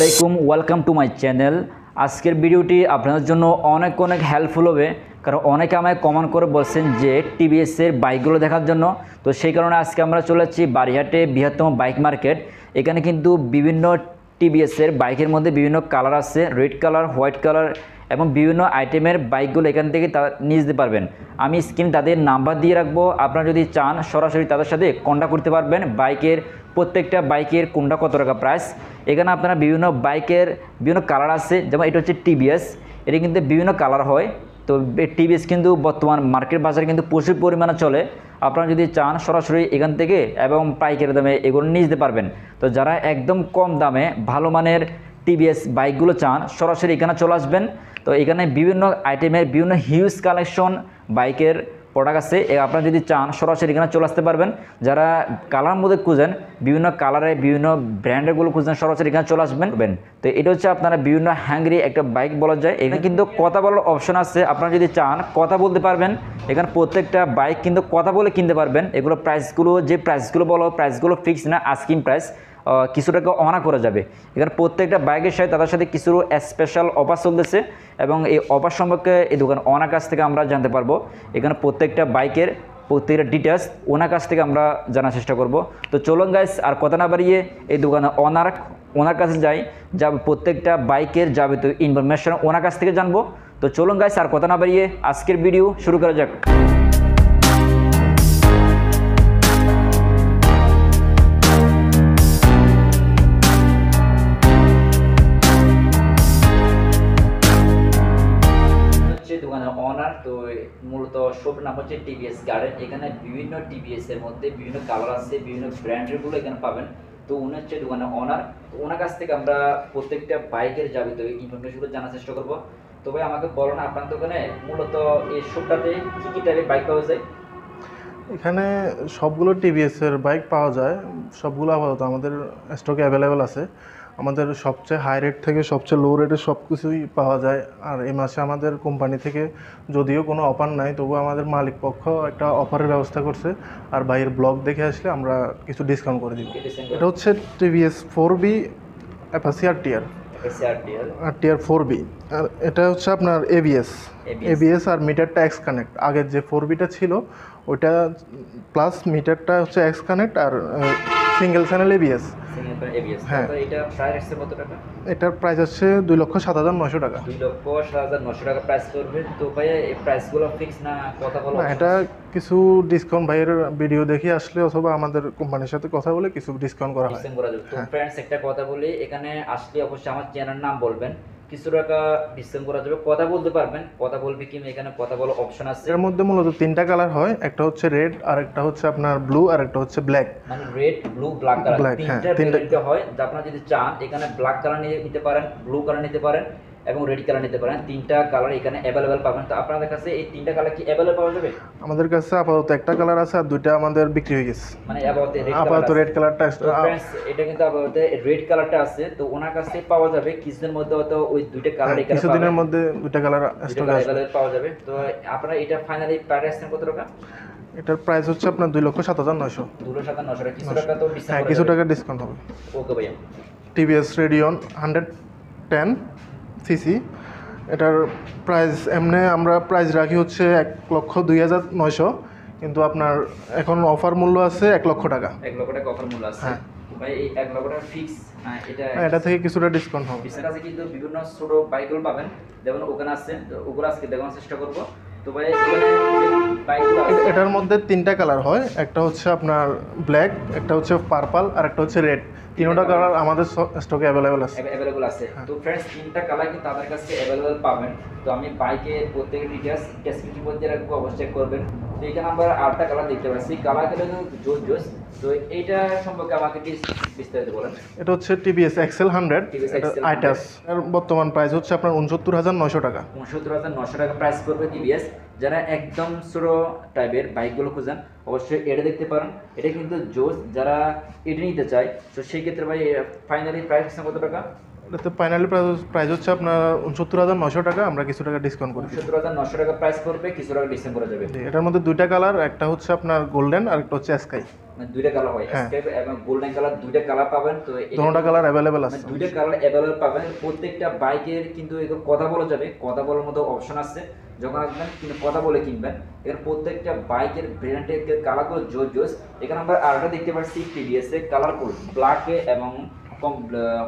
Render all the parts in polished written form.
আলাইকুম, welcome to my channel. আজকের ভিডিওটি আপনাদের জন্য অনেক হেল্পফুল হবে, কারণ অনেকে আমায় কমেন্ট করে বলছেন যে টিভিএসের বাইকগুলো দেখার জন্য। তো সেই কারণে আজকে আমরা চলে যাচ্ছি বারিহাটে, বৃহত্তম বাইক মার্কেট। এখানে কিন্তু বিভিন্ন টিভিএসের বাইকের মধ্যে বিভিন্ন কালার আছে, রেড কালার, হোয়াইট কালার এবং বিভিন্ন আইটেমের বাইকগুলো এখান থেকে নিয়ে যেতে পারবেন। আমি স্ক্রিনে তাদের নাম্বার দিয়ে রাখবো, আপনারা যদি চান সরাসরি তাদের সাথে কন্ট্যাক্ট করতে পারবেন। বাইকের প্রত্যেকটা বাইকের কোনটা কত টাকা প্রাইস, এখানে আপনারা বিভিন্ন বাইকের বিভিন্ন কালার আছে। যেমন এটা হচ্ছে টিভিএস, এটা কিন্তু বিভিন্ন কালার হয়। তো টিভিএস কিন্তু বর্তমান মার্কেট বাজারে কিন্তু প্রচুর পরিমাণে চলে। আপনারা যদি চান সরাসরি এখান থেকে এবং পাইকারি দামে এগুলো নিয়ে যেতে পারবেন। তো যারা একদম কম দামে ভালো মানের টিভিএস বাইকগুলো চান, সরাসরি এখানে চলে আসবেন। তো এখানে বিভিন্ন আইটেমের বিভিন্ন হিউজ কালেকশন বাইকের প্রোডাক্ট আছে। আপনারা যদি চান সরাসরি এখানে চলে আসতে পারবেন। যারা কালার মধ্যে খুঁজেন, বিভিন্ন কালারে বিভিন্ন ব্র্যান্ডেরগুলো খুঁজেন, সরাসরি এখানে চলে আসবেন। তো এটা হচ্ছে আপনারা বিভিন্ন হ্যাংরি একটা বাইক বলা যায়। এখানে কিন্তু কথা বলার অপশন আছে, আপনারা যদি চান কথা বলতে পারবেন। এখানে প্রত্যেকটা বাইক কিন্তু কথা বলে কিনতে পারবেন। এগুলো প্রাইসগুলো যে প্রাইসগুলো বলো, প্রাইসগুলো ফিক্স না, আস্কিং প্রাইস, কিছু টাকা অনার করা যাবে। এখানে প্রত্যেকটা বাইকের সাথে তাদের সাথে কিছু স্পেশাল অফার চলতেছে এবং এই অফার সম্পর্কে এই দোকান ওনার কাছ থেকে আমরা জানতে পারবো। এখানে প্রত্যেকটা বাইকের প্রত্যেকটা ডিটেলস ওনার কাছ থেকে আমরা জানার চেষ্টা করব। তো চলুন গাইস, আর কথা না বাড়িয়ে এই দোকানে ওনার কাছে যাই, যা প্রত্যেকটা বাইকের যাবতীয় ইনফরমেশন ওনার কাছ থেকে জানবো। তো চলুন গাইস, আর কথা না বাড়িয়ে আজকের ভিডিও শুরু করা যাক। দোকানের ওনার তো মূলত শপ নাম হচ্ছে টিভিএস গার্ডেন। এখানে বিভিন্ন টিভিএস এর মধ্যে বিভিন্ন কালার আছে, বিভিন্ন ব্র্যান্ডের গুলো এখানে পাবেন। তো উনি হচ্ছে দোকানের ওনার। তো ওনার কাছ থেকে আমরা প্রত্যেকটা বাইকের যাবতীয় ইনফরমেশন জানার চেষ্টা করব। তো ভাই আমাকে বলো না, আপনার দোকানে মূলত এই শপটাতে কি কি টাইপের বাইক পাওয়া যায়? এখানে সবগুলো টিভিএস এর বাইক পাওয়া যায়, সবগুলো আপাতত আমাদের স্টকে অ্যাভেলেবেল আছে। আমাদের সবচেয়ে হাই রেট থেকে সবচেয়ে লো রেটের সব কিছুই পাওয়া যায়। আর এই মাসে আমাদের কোম্পানি থেকে যদিও কোনো অফার নাই, তবুও আমাদের মালিক পক্ষ একটা অফারের ব্যবস্থা করছে। আর বাইরের ব্লগ দেখে আসলে আমরা কিছু ডিসকাউন্ট করে দিব। এটা হচ্ছে টিভিএস 4বি অ্যাপাচি আরটিআর 4বি। আর এটা হচ্ছে আপনার এবিএস আর মিটারটা এক্স কানেক্ট। আগের যে 4বিটা ছিল ওইটা প্লাস মিটারটা হচ্ছে এক্স কানেক্ট আর সিঙ্গেল চ্যানেল এবিএস। হ্যাঁ, এটার প্রাইস হচ্ছে 2,07,900 টাকা। 2,07,900 টাকা প্রাইস করবে। তো ভাই এই প্রাইসগুলো ফিক্স না, কথা বলো? এটা কিছু ডিসকাউন্ট ভাইয়ের ভিডিও দেখে আসলে অথবা আমাদের কোম্পানির সাথে কথা বলে কিছু ডিসকাউন্ট করা হয়। তো ফ্রেন্ডস, একটা কথা বলি, এখানে আসলে অবশ্যই আমার চ্যানেল নাম বলবেন, কিছু টাকা ডিসকাউন্ট করা যাবে। কথা বলতে পারবেন, কথা বলবে কি এখানে কথা বলার অপশন আছে। এর মধ্যে মূলত তিনটা কালার হয়, একটা হচ্ছে রেড, আর একটা হচ্ছে আপনার ব্লু, আর একটা হচ্ছে ব্ল্যাক। মানে রেড, ব্লু, ব্ল্যাক কালার তিনটা হয়। আপনারা যদি চান এখানে ব্ল্যাক কালার নিতে পারেন, ব্লু কালার নিতে পারেন এবং রেড কালার নিতে পারেন। তিনটা কালার এখানে অ্যাভেলেবেল পাবেন। তো আপনাদের কাছে এই তিনটা কালার কি অ্যাভেলেবল পাওয়া যাবে? আমাদের কাছে আপাতত একটা কালার আছে আর দুইটা আমাদের বিক্রি হয়ে গেছে। মানে আপাতত রেড কালারটা। এটা কিন্তু আপাতত রেড কালারটা আছে। তো ওনার কাছে পাওয়া যাবে কিছুদিনের মধ্যে, হয়তো ওই দুইটা কালার এখানে কিছুদিনের মধ্যে দুইটা কালার স্টকে আসবে, পাওয়া যাবে। তো আপনারা এটা ফাইনালি প্রাইস কত টাকা? এটার প্রাইস হচ্ছে আপনার 2,07,900। 2,07,900 টাকা। কিছু টাকা তো ডিসকাউন্ট, হ্যাঁ, কিছু টাকা ডিসকাউন্ট হবে। ওকে ভাইয়া। টিভিএস রেডিয়ন 110cc, এটার প্রাইস এমনি আমরা প্রাইস রাখি হচ্ছে 1,02,900, কিন্তু আপনার এখন অফার মূল্য আছে 1 লক্ষ টাকা। 1 লক্ষ টাকা অফার মূল্য আছে। হ্যাঁ ভাই, এই 1 লক্ষ টাকা ফিক্স না? এটা থেকে কিছুটা ডিসকাউন্ট হবে। পিছনের কাছে কিন্তু বিভিন্ন ছোট বাইকগুলো পাবেন, যেমন ওখানে আছে, ওগুলো আজকে দেখানোর চেষ্টা করব। তো ভাই এটার মধ্যে তিনটা কালার হয়, একটা হচ্ছে আপনার ব্ল্যাক, একটা হচ্ছে পার্পল, আর একটা হচ্ছে রেড। তিনটা কালার আমাদের স্টকে অ্যাভেলেবল আছে। তো ফ্রেন্ডস, তিনটা কালার কিন্তু তাদের কাছে অ্যাভেলেবল পাবেন। তো আমি বাইকের প্রত্যেক ডিটেইলস ডেসক্রিপশন বক্সে রাখবো, অবশ্যই চেক করবেন। তো এখানে আমরা আটটা কালার দেখতে পাচ্ছি, কালারগুলো কিন্তু জোস। তো এইটা সম্পর্কে আমাকে বিস্তারিত বলেন। এটা হচ্ছে টিভিএস এক্সেল 100 আইটাস। এর বর্তমান প্রাইস হচ্ছে আপনার 69,900 টাকা। 69,900 টাকা প্রাইস করবে টিভিএস। যারা একদম ছোট টাইপের বাইকগুলো খুঁজেন, অবশ্যই এটা দেখতে পারেন। এটা কিন্তু জোস, যারা এটা নিতে চায় তো সেই ক্ষেত্রে ভাই ফাইনালি প্রাইস কত টাকা? এটাতে ফাইনালি প্রাইস হচ্ছে আপনার ৬৯,৯০০ টাকা, আমরা কিছু টাকা ডিসকাউন্ট করি। ৭৯,৯০০ টাকা প্রাইস পড়বে, কিছু টাকা ডিসকাউন্ট করা যাবে। এটার মধ্যে দুইটা কালার, একটা হচ্ছে আপনার গোল্ডেন আর একটা হচ্ছে স্কাই। মানে দুইটা কালার হয়, স্কাই এবং গোল্ডেন কালার, দুইটা কালার পাবেন। তো দুটোটা কালার অ্যাভেলেবেল আছে, দুইটা কালার অ্যাভেলেবেল পাবেন। প্রত্যেকটা বাইকের কিন্তু এগুলো কথা বলা যাবে, কথা বলার মতো অপশন আছে যখন আসবেন, কিন্তু কথা বলে কিনবেন। এখানে প্রত্যেকটা বাইকের ব্র্যান্ডের কালারগুলো জোস। এখানে আমরা আরেকটা দেখতে পাচ্ছি টিভিএস এর কালারফুল ব্ল্যাক এবং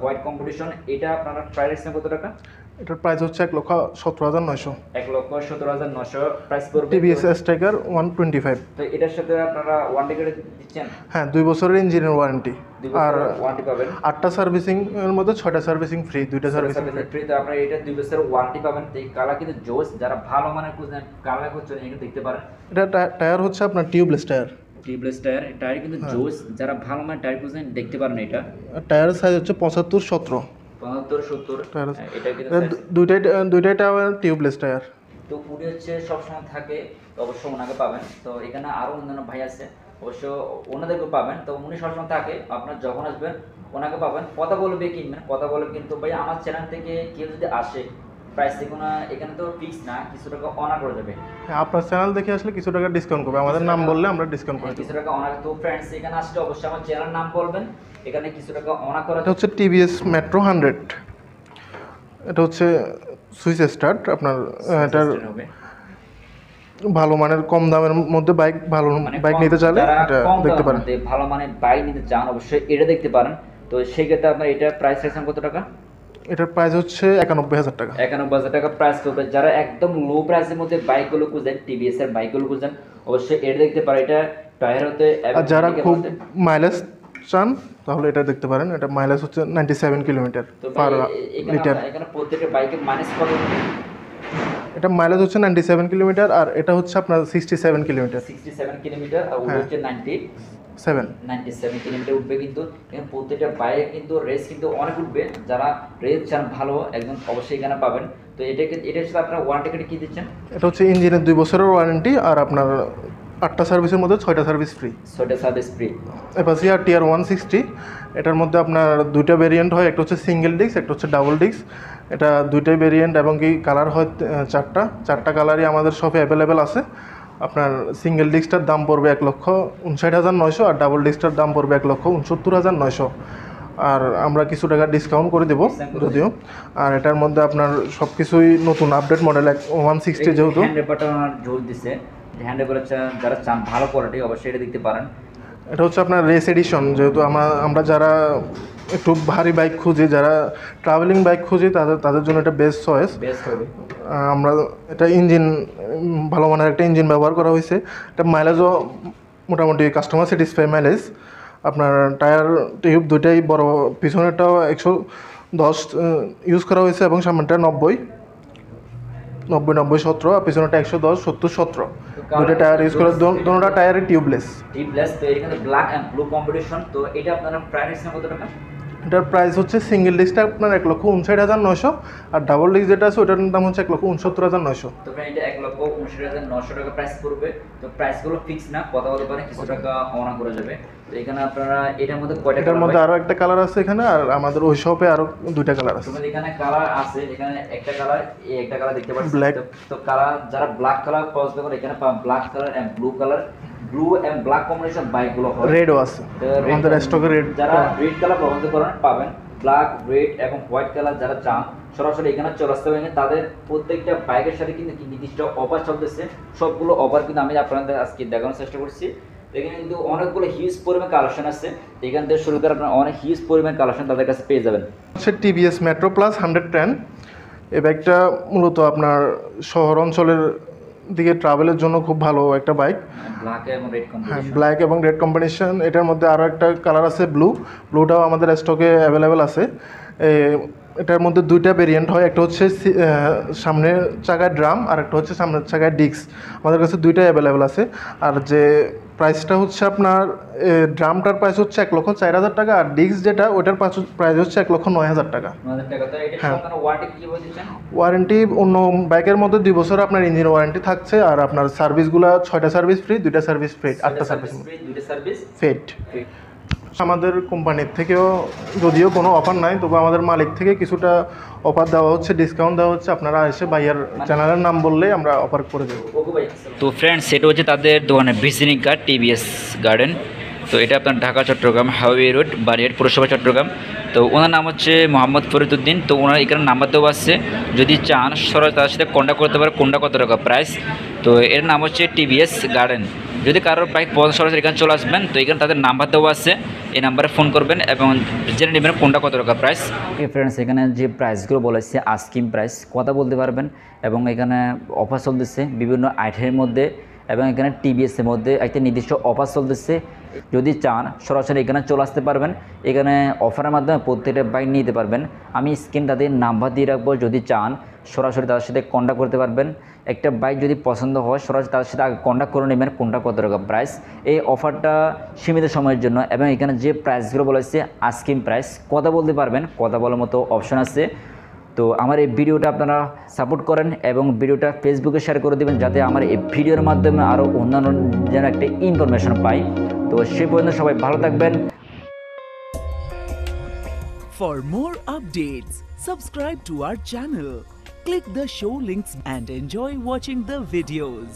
হোয়াইট কম্পিটিশন। এটা আপনারা প্রাইস কত টাকা? এটার প্রাইস হচ্ছে ১,১৭,৯০০। ১,১৭,৯০০ প্রাইস পড়বে। TVS striker 125। তো এটার সাথে আপনারা ওয়ারেন্টি কার্ড দিচ্ছেন? হ্যাঁ, 2 বছরের ইঞ্জিনের ওয়ারেন্টি, 2 বছরের আর ওয়ারেন্টি পাবেন। 8টা সার্ভিসিং এর মধ্যে 6টা সার্ভিসিং ফ্রি, 2টা সার্ভিসিং ফ্রি। তো আপনারা এটা 2 বছরের ওয়ারেন্টি পাবেন। তো এই কালার কিন্তু জোস, যারা ভালো মানের খুঁজছেন, কালার খুঁজছেন, এটা দেখতে পারেন। এটা টায়ার হচ্ছে আপনার tubeless tyre. Tubeless tyre, tyre কিন্তু জোস, যারা ভালো মানের টায়ার খুঁজছেন দেখতে পারেন। এটা টায়ারের সাইজ হচ্ছে 75-17। 75-70। এটা কিন্তু দুইটাই টায়ার টিউবলেস টায়ার। তো উনি হচ্ছে সবসময় থাকে, তো অবশ্যই ওনাকে পাবেন। তো এখানে আরও অন্যান্য ভাই আছে, অবশ্য ওনাদেরকে পাবেন। তো উনি সবসময় থাকে, আপনার যখন আসবেন ওনাকে পাবেন। কথা বলবে কিনবেন, কথা বলবে। কিন্তু ভাই আমার চ্যানেল থেকে কেউ যদি আসে, প্রাইস থেকে না, এখানে তো ফিক্স না, কিছু টাকা অনার করে দেবে। হ্যাঁ, আপনার চ্যানেল দেখে আসলে কিছু টাকা ডিসকাউন্ট করবে, আমাদের নাম বললে আমরা ডিসকাউন্ট করে দেব। কিছু টাকা অনার। তো ফ্রেন্ডস, এখানে আসলে অবশ্যই আমার চ্যানেল নাম বলবেন, এখানে কিছু টাকা অনার করা। এটা হচ্ছে টিভিএস মেট্রো 100। এটা হচ্ছে সুইচ স্টার্ট আপনার। এটার ভালো মানের কম দামের মধ্যে ভালো বাইক নিতে চাইলে এটা দেখতে পারেন। ভালো মানের বাইক নিতে চান, অবশ্যই এটা দেখতে পারেন। তো সেই ক্ষেত্রে আপনার এটা প্রাইস রেখেছেন কত টাকা? এটার প্রাইস হচ্ছে ৯১,০০০ টাকা। ৯১,০০০ টাকা প্রাইস করবে। যারা একদম লো প্রাইসের মধ্যে বাইকগুলো খুঁজেন, টিভিএস এর বাইকগুলো খুঁজেন, অবশ্যই এটা দেখতে পারেন। এটা টায়ার হতে, আর যারা খুব মাইলেজ চান তাহলে এটা দেখতে পারেন। এটা মাইলেজ হচ্ছে 97 কিলোমিটার পার লিটার। এখানে প্রত্যেকটা বাইকের মাইলেজ কত? এটা মাইলেজ হচ্ছে 97 কিলোমিটার, আর এটা হচ্ছে আপনার 67 কিলোমিটার। 67 কিলোমিটার, আর ওটা হচ্ছে 97 কিলোমিটার উঠবে। কিন্তু এখানে প্রত্যেকটা বাইকে কিন্তু রেস কিন্তু অনেক উঠবে। যারা রেস চান ভালো, একদম অবশ্যই এখানে পাবেন। তো এটার সাথে আপনার ওয়ারেন্টি কার্ড কি দিচ্ছেন? এটা হচ্ছে ইঞ্জিনের 2 বছরের ওয়ারেন্টি, আর আপনার 8টা সার্ভিসের মধ্যে 6টা সার্ভিস ফ্রি। 6টা সার্ভিস ফ্রি। এপাসিয়া টিয়ার 160। এটার মধ্যে আপনার দুইটা ভেরিয়েন্ট হয়, একটা হচ্ছে সিঙ্গেল ডিস্ক, একটা হচ্ছে ডাবল ডিস্ক। এটা দুইটাই ভেরিয়েন্ট এবং কি কালার হয় 4টা কালারই আমাদের শপে অ্যাভেলেবেল আছে। আপনার সিঙ্গেল ডিস্কটার দাম পড়বে ১,৫৯,৯০০, আর ডাবল ডিস্কটার দাম পড়বে ১,৬৯,৯০০। আর আমরা কিছু টাকা ডিসকাউন্ট করে দেবো যদিও। আর এটার মধ্যে আপনার সব কিছুই নতুন আপডেট মডেল 160 যেহেতু। হ্যান্ড রেপারটা জোর দিছে, হ্যান্ড রেপার যারা চান ভালো কোয়ালিটি, অবশ্যই এটা দেখতে পারেন। এটা হচ্ছে আপনার রেস এডিশন, যেহেতু আমরা যারা একটু ভারী বাইক খুঁজি, যারা ট্রাভেলিং বাইক খুঁজি, তাদের জন্য এটা বেস্ট চয়েস। আমরা এটা ইঞ্জিন ভালো মানের একটা ইঞ্জিন ব্যবহার করা হয়েছে। এটা মাইলেজও মোটামুটি কাস্টমার স্যাটিসফাই মাইলেজ। আপনার টায়ার টিউব দুইটাই বড়, পিছনেরটাও ১১০ ইউজ করা হয়েছে এবং সামনেটা ৯০-৯০-১৭, আর পিছনেরটা ১১০-৭০-১৭। দুটো টায়ার ইউজ করে, দুটোটা টায়ারে টিউবলেস। তো এখানে ব্ল্যাক এন্ড ব্লু কম্বিনেশন। তো এটা আপনারা প্রাইস কত টাকা? এটার প্রাইস হচ্ছে সিঙ্গেল ডিস্কটা আপনার ১,৫৯,৯০০, আর ডাবল ডিস্ক যেটা আছে ওটার দাম হচ্ছে ১,৬৯,৯০০। তো এটা ১,৬৯,৯০০ টাকা প্রাইস পড়বে। তো প্রাইসগুলো ফিক্স না, কথা বলতে পারে, কিছু টাকা অনার করা যাবে। তো এখানে আপনারা এটার মধ্যে কয়টা? এটার মধ্যে আরো একটা কালার আছে এখানে, আর আমাদের ওই শপে আরো দুইটা কালার আছে। তোমাদের এখানে কালার আছে, এখানে একটা কালার, একটা কালার দেখতে পাচ্ছি ব্ল্যাক। তো কালার, যারা ব্ল্যাক কালার পছন্দ করে এখানে পাবেন black colour and blue colour. Blue and black combination বাইকগুলো হয়। রেডও আছে আমাদের স্টকে, রেড। যারা রেড কালার পছন্দ করেন পাবেন। ব্ল্যাক, রেড এবং হোয়াইট কালার যারা চান, সরাসরি এখানে চলে আসতে পারেন। তাদের প্রত্যেকটা বাইকের সাথে কিন্তু নির্দিষ্ট অফার চলতেছে। সবগুলো অফার কিন্তু আমি আপনাদের আজকে দেখানোর চেষ্টা করছি। এখানে কিন্তু অনেকগুলো হিউজ পরিমাণ কালেকশন আছে। এখান থেকে শুরু করে আপনার অনেক হিউজ পরিমাণ কালেকশন তাদের কাছে পেয়ে যাবেন। হচ্ছে টিভিএস মেট্রো প্লাস 110। এই বাইকটা মূলত আপনার শহর অঞ্চলের দিকে ট্রাভেলের জন্য খুব ভালো একটা বাইক। ব্ল্যাক এবং রেড কম্বিনেশন। হ্যাঁ, ব্ল্যাক এবং রেড কম্বিনেশন। এটার মধ্যে আরও একটা কালার আছে ব্লুটাও আমাদের স্টকে অ্যাভেলেবেল আছে। এটার মধ্যে দুইটা ভেরিয়েন্ট হয়, একটা হচ্ছে সামনের চাকায় ড্রাম, আর একটা হচ্ছে সামনের চাকায় ডিস্ক। আমাদের কাছে দুইটাই অ্যাভেলেবেল আছে। আর যে প্রাইসটা হচ্ছে আপনার ড্রামটার প্রাইস হচ্ছে ১,০৪,০০০ টাকা, আর ডিস্ক যেটা ওটার প্রাইস হচ্ছে ১,০৯,০০০ টাকা। হ্যাঁ, ওয়ারেন্টি অন্য বাইকের মধ্যে 2 বছর আপনার ইঞ্জিন ওয়ারেন্টি থাকছে, আর আপনার সার্ভিসগুলো 6টা সার্ভিস ফ্রি, 2টা সার্ভিস ফ্রি, 8টা সার্ভিস ফেড। আমাদের কোম্পানির থেকেও যদিও কোনো অফার নাই, তবে আমাদের মালিক থেকে কিছুটা অফার দেওয়া হচ্ছে, ডিসকাউন্ট দেওয়া হচ্ছে। আপনারা এসে ভাইয়ার চ্যানেলের নাম বললেই আমরা অফার করে দেবো। তো ফ্রেন্ডস, সেটা হচ্ছে তাদের দোকানের ভিজিটিং কার্ড টিভিএস গার্ডেন। তো এটা আপনার ঢাকা চট্টগ্রাম হাইওয়ে রোড, বারিয়াট পৌরসভা চট্টগ্রাম। তো ওনার নাম হচ্ছে মোহাম্মদ ফরিদউদ্দিন। তো ওনার এখানে নাম্বার দেওয়া আছে, যদি চান সরাসরি তার সাথে কন্ট্যাক্ট করতে পারে। কোনটা কত টাকা প্রাইস? তো এর নাম হচ্ছে টিভিএস গার্ডেন। যদি কারোর বাইক সরাসরি এখানে চলে আসবেন, তো এখানে তাদের নাম্বার দেওয়া আছে, এই নাম্বারে ফোন করবেন এবং জেনে নেবেন কোনটা কত টাকা প্রাইস। ফ্রেন্ডস, এখানে যে প্রাইসগুলো বলেছে আস্কিং প্রাইস, কথা বলতে পারবেন এবং এখানে অফার চলতেছে বিভিন্ন আইটেমের মধ্যে এবং এখানে টিভিএসের মধ্যে একটা নির্দিষ্ট অফার চলতেছে। যদি চান সরাসরি এখানে চলে আসতে পারবেন, এখানে অফারের মাধ্যমে প্রত্যেকটা বাইক নিতে পারবেন। আমি স্ক্রিন তাদের নাম্বার দিয়ে রাখবো, যদি চান সরাসরি তাদের সাথে কন্ট্যাক্ট করতে পারবেন। একটা বাইক যদি পছন্দ হয় সরাসরি তাদের সাথে আগে কন্ট্যাক্ট করে নেবেন কোনটা কত টাকা প্রাইস। এই অফারটা সীমিত সময়ের জন্য এবং এখানে যে প্রাইসগুলো বলেছে আস্কিং প্রাইস, কথা বলতে পারবেন, কথা বলার মতো অপশন আছে। তো আমার এই ভিডিওটা আপনারা সাপোর্ট করেন এবং ভিডিওটা ফেসবুকে শেয়ার করে দেবেন, যাতে আমার এই ভিডিওর মাধ্যমে আরও অন্যান্য যেন একটা ইনফরমেশন পাই। তো সেই পর্যন্ত সবাই ভালো থাকবেন। For more updates, subscribe to our channel, click the show links and enjoy watching the videos.